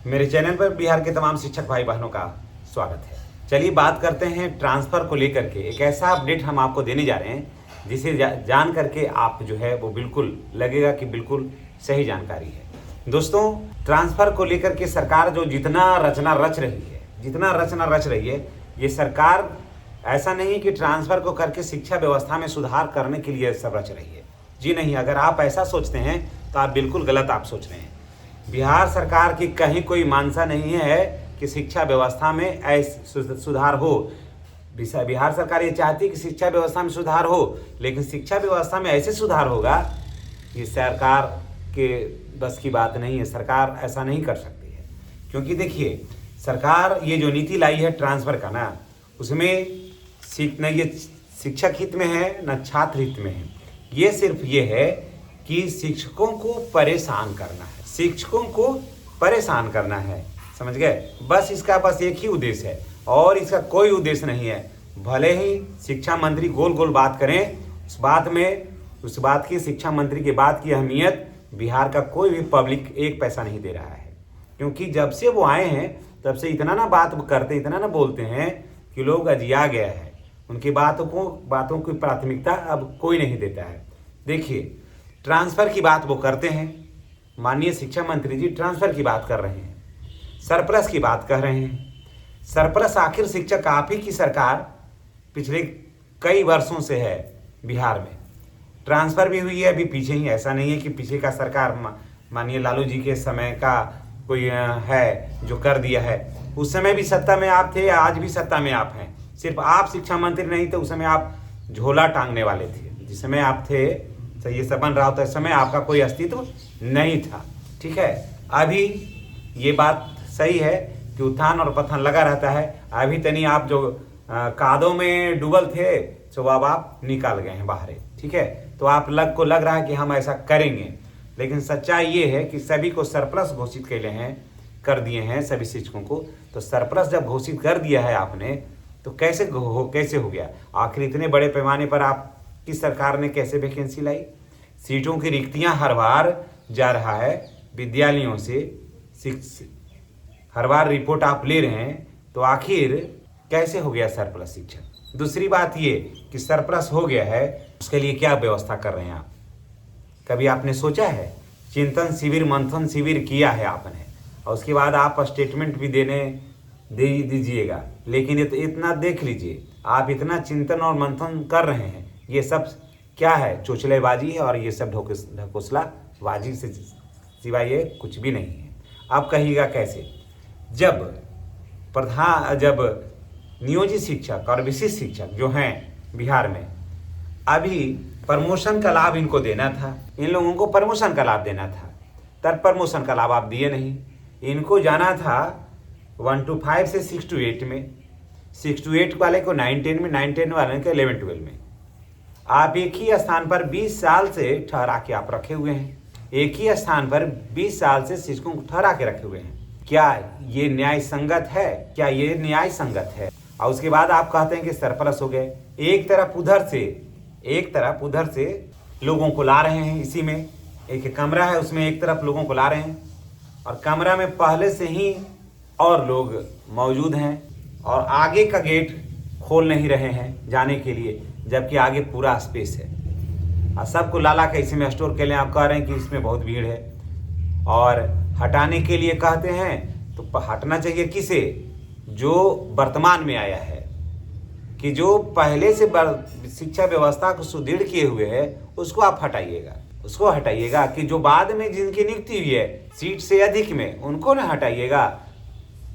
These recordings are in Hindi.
मेरे चैनल पर बिहार के तमाम शिक्षक भाई बहनों का स्वागत है। चलिए बात करते हैं ट्रांसफ़र को लेकर के। एक ऐसा अपडेट हम आपको देने जा रहे हैं जिसे जान करके आप जो है वो बिल्कुल लगेगा कि बिल्कुल सही जानकारी है। दोस्तों, ट्रांसफ़र को लेकर के सरकार जो जितना रचना रच रही है, ये सरकार ऐसा नहीं कि ट्रांसफ़र को करके शिक्षा व्यवस्था में सुधार करने के लिए सब रच रही है। जी नहीं, अगर आप ऐसा सोचते हैं तो आप बिल्कुल गलत आप सोच रहे हैं। बिहार सरकार की कहीं कोई मानसा नहीं है कि शिक्षा व्यवस्था में ऐसे सुधार हो। बिहार सरकार ये चाहती है कि शिक्षा व्यवस्था में सुधार हो, लेकिन शिक्षा व्यवस्था में ऐसे सुधार होगा ये सरकार के बस की बात नहीं है। सरकार ऐसा नहीं कर सकती है, क्योंकि देखिए सरकार ये जो नीति लाई है ट्रांसफ़र का ना, उसमें न ये शिक्षक हित में है न छात्र हित में है। ये सिर्फ ये है कि शिक्षकों को परेशान करना है, समझ गए। बस इसका बस एक ही उद्देश्य है और इसका कोई उद्देश्य नहीं है। भले ही शिक्षा मंत्री गोल गोल बात करें, उस बात की शिक्षा मंत्री के बात की अहमियत बिहार का कोई भी पब्लिक एक पैसा नहीं दे रहा है, क्योंकि जब से वो आए हैं तब से इतना ना बात करते, इतना ना बोलते हैं कि लोग अजिया गया है। उनकी बातों की प्राथमिकता अब कोई नहीं देता है। देखिए, ट्रांसफ़र की बात वो करते हैं, माननीय शिक्षा मंत्री जी ट्रांसफ़र की बात कर रहे हैं, सरप्लस की बात कर रहे हैं। सरप्लस आखिर शिक्षक आप ही की सरकार पिछले कई वर्षों से है बिहार में। ट्रांसफ़र भी हुई है अभी पीछे ही, ऐसा नहीं है कि पीछे का सरकार माननीय लालू जी के समय का कोई है जो कर दिया है। उस समय भी सत्ता में आप थे, आज भी सत्ता में आप हैं। सिर्फ आप शिक्षा मंत्री नहीं थे, उस समय आप झोला टांगने वाले थे। जिस समय आप थे ये सब बन रहा होता है, इस समय आपका कोई अस्तित्व नहीं था, ठीक है। अभी ये बात सही है कि उत्थान और पतन लगा रहता है। अभी तनी आप जो कादों में डूबल थे तो अब आप निकाल गए हैं बाहर, ठीक है। तो आप लग रहा है कि हम ऐसा करेंगे, लेकिन सच्चाई ये है कि सभी को सरप्लस घोषित कर दिए हैं सभी शिक्षकों को। तो सरप्लस जब घोषित कर दिया है आपने, तो कैसे हो गया? आखिर इतने बड़े पैमाने पर आपकी सरकार ने कैसे वैकेंसी लाई? सीटों की रिक्तियां हर बार जा रहा है विद्यालयों से, हर बार रिपोर्ट आप ले रहे हैं, तो आखिर कैसे हो गया सरप्लस शिक्षक? दूसरी बात ये कि सरप्लस हो गया है, उसके लिए क्या व्यवस्था कर रहे हैं आप? कभी आपने सोचा है? चिंतन शिविर, मंथन शिविर किया है आपने, और उसके बाद आप स्टेटमेंट भी दे दीजिएगा। लेकिन इतना देख लीजिए, आप इतना चिंतन और मंथन कर रहे हैं, ये सब क्या है? चोचलेबाजी है, और ये सब ढकोसलाबाजी से सिवाय ये कुछ भी नहीं है। आप कहिएगा कैसे? जब नियोजित शिक्षक और विशिष्ट शिक्षक जो हैं बिहार में, अभी प्रमोशन का लाभ इनको देना था, इन लोगों को प्रमोशन का लाभ देना था, तब प्रमोशन का लाभ आप दिए नहीं। इनको जाना था 1 to 5 से 6 to 8 में, 6 to 8 वाले को 9-10 में, 9-10 वाले को 11-12 में। आप एक ही स्थान पर 20 साल से ठहरा के आप रखे हुए हैं, एक ही स्थान पर 20 साल से शिक्षकों को ठहरा के रखे हुए हैं। क्या ये न्याय संगत है? और उसके बाद आप कहते हैं कि सरप्लस हो गए। एक तरफ उधर से लोगों को ला रहे हैं, इसी में एक कमरा है, उसमें एक तरफ लोगों को ला रहे हैं, और कमरा में पहले से ही और लोग मौजूद हैं, और आगे का गेट खोल नहीं रहे हैं जाने के लिए, जबकि आगे पूरा स्पेस है। और सबको लाला के इसी में स्टोर के लिए आप कह रहे हैं कि इसमें बहुत भीड़ है, और हटाने के लिए कहते हैं तो हटना चाहिए किसे? जो वर्तमान में आया है, कि जो पहले से शिक्षा व्यवस्था को सुदृढ़ किए हुए है उसको आप हटाइएगा। कि जो बाद में जिनकी नियुक्ति हुई है सीट से अधिक में, उनको ना हटाइएगा।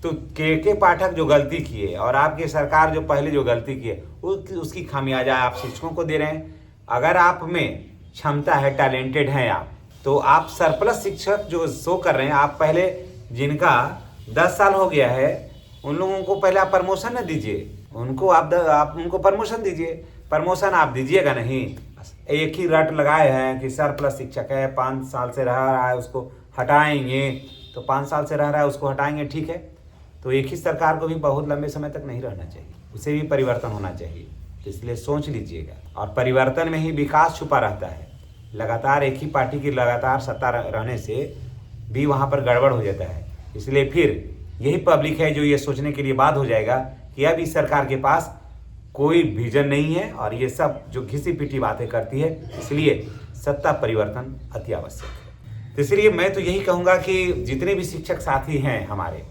तो के पाठक जो गलती किए और आपकी सरकार जो पहले जो गलती किए, उसकी खामियाजा आप शिक्षकों को दे रहे हैं। अगर आप में क्षमता है, टैलेंटेड हैं आप, तो आप सरप्लस शिक्षक जो शो कर रहे हैं, आप पहले जिनका 10 साल हो गया है उन लोगों को पहले आप प्रमोशन न दीजिए, आप उनको प्रमोशन दीजिए। प्रमोशन आप दीजिएगा नहीं, एक ही रट लगाए हैं कि सरप्लस शिक्षक है, 5 साल से रह रहा है उसको हटाएंगे, तो 5 साल से रह रहा है उसको हटाएंगे, ठीक है। तो एक ही सरकार को भी बहुत लंबे समय तक नहीं रहना चाहिए, उसे भी परिवर्तन होना चाहिए। तो इसलिए सोच लीजिएगा, और परिवर्तन में ही विकास छुपा रहता है। लगातार एक ही पार्टी की लगातार सत्ता रहने से भी वहाँ पर गड़बड़ हो जाता है। इसलिए फिर यही पब्लिक है जो ये सोचने के लिए बाध्य हो जाएगा कि अब इस सरकार के पास कोई विजन नहीं है और ये सब जो घिसी पिटी बातें करती है, इसलिए सत्ता परिवर्तन अति आवश्यक है। तो इसलिए मैं तो यही कहूँगा कि जितने भी शिक्षक साथी हैं हमारे,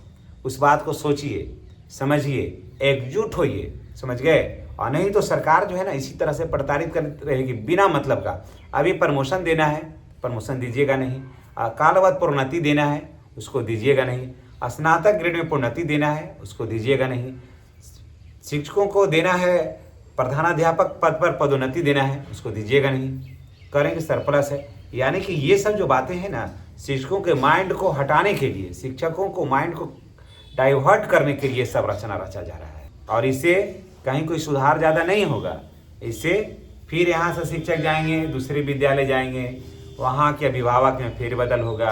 उस बात को सोचिए, समझिए, एकजुट होइए, समझ गए। और नहीं तो सरकार जो है ना इसी तरह से प्रताड़ित कर रहेगी बिना मतलब का। अभी प्रमोशन देना है, प्रमोशन दीजिएगा नहीं। कालवश प्रोन्नति देना है, उसको दीजिएगा नहीं। स्नातक ग्रेड में प्रोन्नति देना है, उसको दीजिएगा नहीं। शिक्षकों को देना है, प्रधानाध्यापक पद पर पदोन्नति देना है, उसको दीजिएगा नहीं। करेंगे सरप्लस है। यानी कि ये सब जो बातें हैं ना, शिक्षकों के माइंड को हटाने के लिए, शिक्षकों को माइंड को डाइवर्ट करने के लिए सब रचना रचा जा रहा है। और इससे कहीं कोई सुधार ज़्यादा नहीं होगा। इससे फिर यहाँ से शिक्षक जाएंगे, दूसरे विद्यालय जाएंगे, वहाँ के अभिभावक में फेरबदल होगा,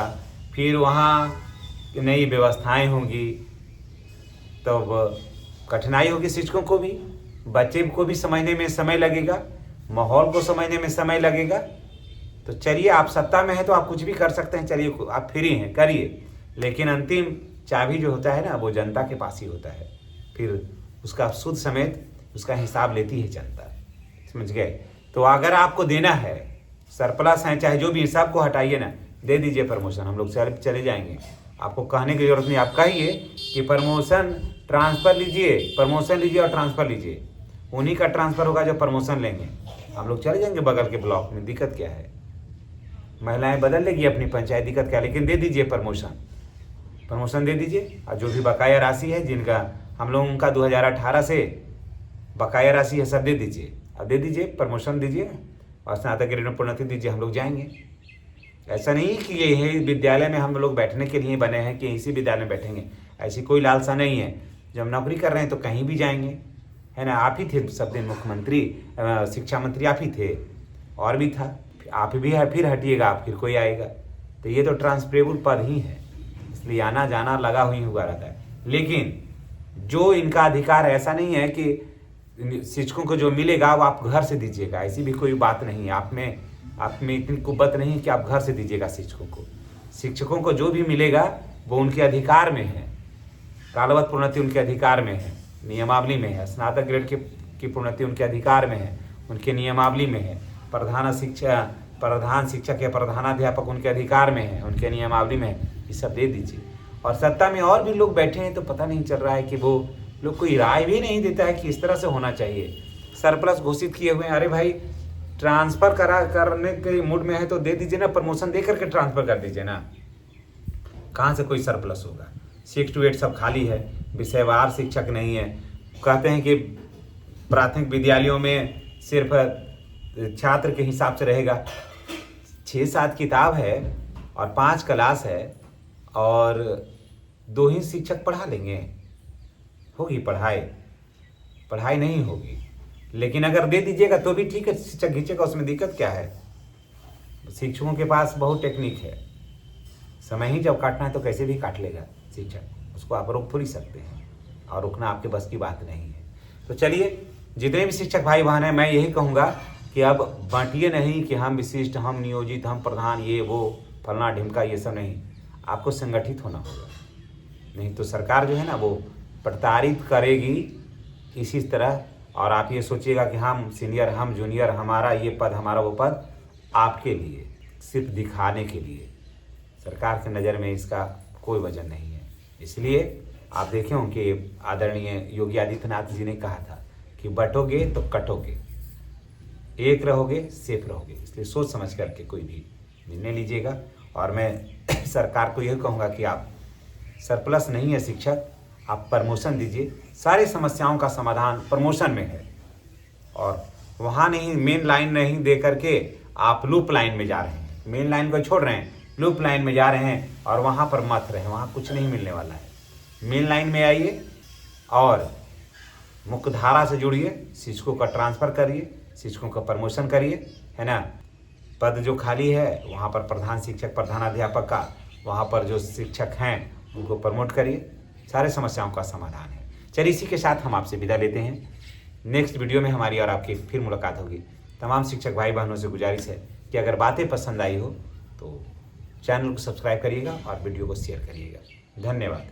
फिर वहाँ नई व्यवस्थाएं होंगी, तो कठिनाई होगी शिक्षकों को भी, बच्चे को भी समझने में समय लगेगा, माहौल को समझने में समय लगेगा। तो चलिए, आप सत्ता में हैं तो आप कुछ भी कर सकते हैं, चलिए आप फ्री हैं, करिए। लेकिन अंतिम चाबी जो होता है ना, वो जनता के पास ही होता है। फिर उसका सूद समेत उसका हिसाब लेती है जनता, समझ गए। तो अगर आपको देना है, सरप्लस है, चाहे जो भी, हिसाब को हटाइए ना, दे दीजिए प्रमोशन, हम लोग चले जाएंगे। आपको कहने की जरूरत नहीं, आप कहिए कि प्रमोशन ट्रांसफ़र लीजिए, प्रमोशन लीजिए और ट्रांसफ़र लीजिए। उन्हीं का ट्रांसफ़र होगा जो प्रमोशन लेंगे। हम लोग चले जाएंगे बगल के ब्लॉक में, दिक्कत क्या है। महिलाएं बदल लेगी अपनी पंचायत, दिक्कत क्या, लेकिन दे दीजिए प्रमोशन दे दीजिए। और जो भी बकाया राशि है, जिनका हम लोग उनका 2018 से बकाया राशि है, सब दे दीजिए। अब दे दीजिए, प्रमोशन दीजिए और स्नातक ग्रेड में प्रोन्नति दीजिए, हम लोग जाएंगे। ऐसा नहीं कि यही विद्यालय में हम लोग बैठने के लिए बने हैं कि इसी विद्यालय में बैठेंगे, ऐसी कोई लालसा नहीं है। जब नौकरी कर रहे हैं तो कहीं भी जाएंगे, है ना। आप ही थे सब दिन मुख्यमंत्री, शिक्षा मंत्री आप ही थे, और भी था, आप भी है, फिर हटिएगा आप, फिर कोई आएगा। तो ये तो ट्रांसफरेबल पद ही है, इसलिए आना जाना लगा हुआ रहता है। लेकिन जो इनका अधिकार है, ऐसा नहीं है कि शिक्षकों को जो मिलेगा वो आप घर से दीजिएगा, ऐसी भी कोई बात नहीं है। आप में इतनी कुव्वत नहीं है कि आप घर से दीजिएगा शिक्षकों को। शिक्षकों को जो भी मिलेगा वो उनके अधिकार में है। कालवश प्रोन्नति उनके अधिकार में है, नियमावली में है। स्नातक ग्रेड की प्रोन्नति उनके अधिकार में है, उनके नियमावली में है। प्रधान शिक्षक या प्रधानाध्यापक उनके अधिकार में है, उनके नियमावली में है। ये सब दे दीजिए। और सत्ता में और भी लोग बैठे हैं तो पता नहीं चल रहा है कि वो लोग कोई राय भी नहीं देता है कि इस तरह से होना चाहिए। सरप्लस घोषित किए हुए हैं, अरे भाई ट्रांसफ़र करने के मूड में है तो दे दीजिए ना, प्रमोशन दे करके ट्रांसफ़र कर दीजिए ना। कहाँ से कोई सरप्लस होगा। 6 to 8 सब खाली है, विषयवार शिक्षक नहीं है। कहते हैं कि प्राथमिक विद्यालयों में सिर्फ छात्र के हिसाब से रहेगा। 6-7 किताब है और 5 क्लास है और 2 ही शिक्षक पढ़ा लेंगे, होगी पढ़ाई नहीं होगी। लेकिन अगर दे दीजिएगा तो भी ठीक है, शिक्षक खींचेगा, उसमें दिक्कत क्या है। शिक्षकों के पास बहुत टेक्निक है, समय ही जब काटना है तो कैसे भी काट लेगा शिक्षक, उसको आप रोक थोड़ी सकते हैं, और रोकना आपके बस की बात नहीं है। तो चलिए, जितने भी शिक्षक भाई बहन हैं, मैं यही कहूँगा कि अब बांटिए नहीं कि हम विशिष्ट, हम नियोजित, हम प्रधान, ये वो फलना ढिमका, ये सब नहीं। आपको संगठित होना होगा, नहीं तो सरकार जो है ना वो प्रताड़ित करेगी इसी तरह। और आप ये सोचिएगा कि हम सीनियर, हम जूनियर, हमारा ये पद, हमारा वो पद, आपके लिए सिर्फ दिखाने के लिए। सरकार की नज़र में इसका कोई वजन नहीं है। इसलिए आप देखें हों कि आदरणीय योगी आदित्यनाथ जी ने कहा था कि बटोगे तो कटोगे, एक रहोगे सेफ रहोगे। इसलिए सोच समझ करके कोई भी निर्णय लीजिएगा। और मैं सरकार को यह कहूँगा कि आप सरप्लस नहीं है शिक्षक, आप प्रमोशन दीजिए। सारी समस्याओं का समाधान प्रमोशन में है, और वहाँ नहीं, मेन लाइन नहीं दे करके आप लूप लाइन में जा रहे हैं। मेन लाइन को छोड़ रहे हैं, लूप लाइन में जा रहे हैं, और वहाँ पर मत रहे, वहाँ कुछ नहीं मिलने वाला है। मेन लाइन में आइए और मुख्य धारा से जुड़िए, शिक्षकों का ट्रांसफ़र करिए, शिक्षकों का प्रमोशन करिए, है ना। पद जो खाली है वहाँ पर प्रधान शिक्षक, प्रधानाध्यापक का, वहाँ पर जो शिक्षक हैं उनको प्रमोट करिए। सारे समस्याओं का समाधान है। चलिए, इसी के साथ हम आपसे विदा लेते हैं। नेक्स्ट वीडियो में हमारी और आपकी फिर मुलाकात होगी। तमाम शिक्षक भाई बहनों से गुजारिश है कि अगर बातें पसंद आई हो तो चैनल को सब्सक्राइब करिएगा और वीडियो को शेयर करिएगा। धन्यवाद।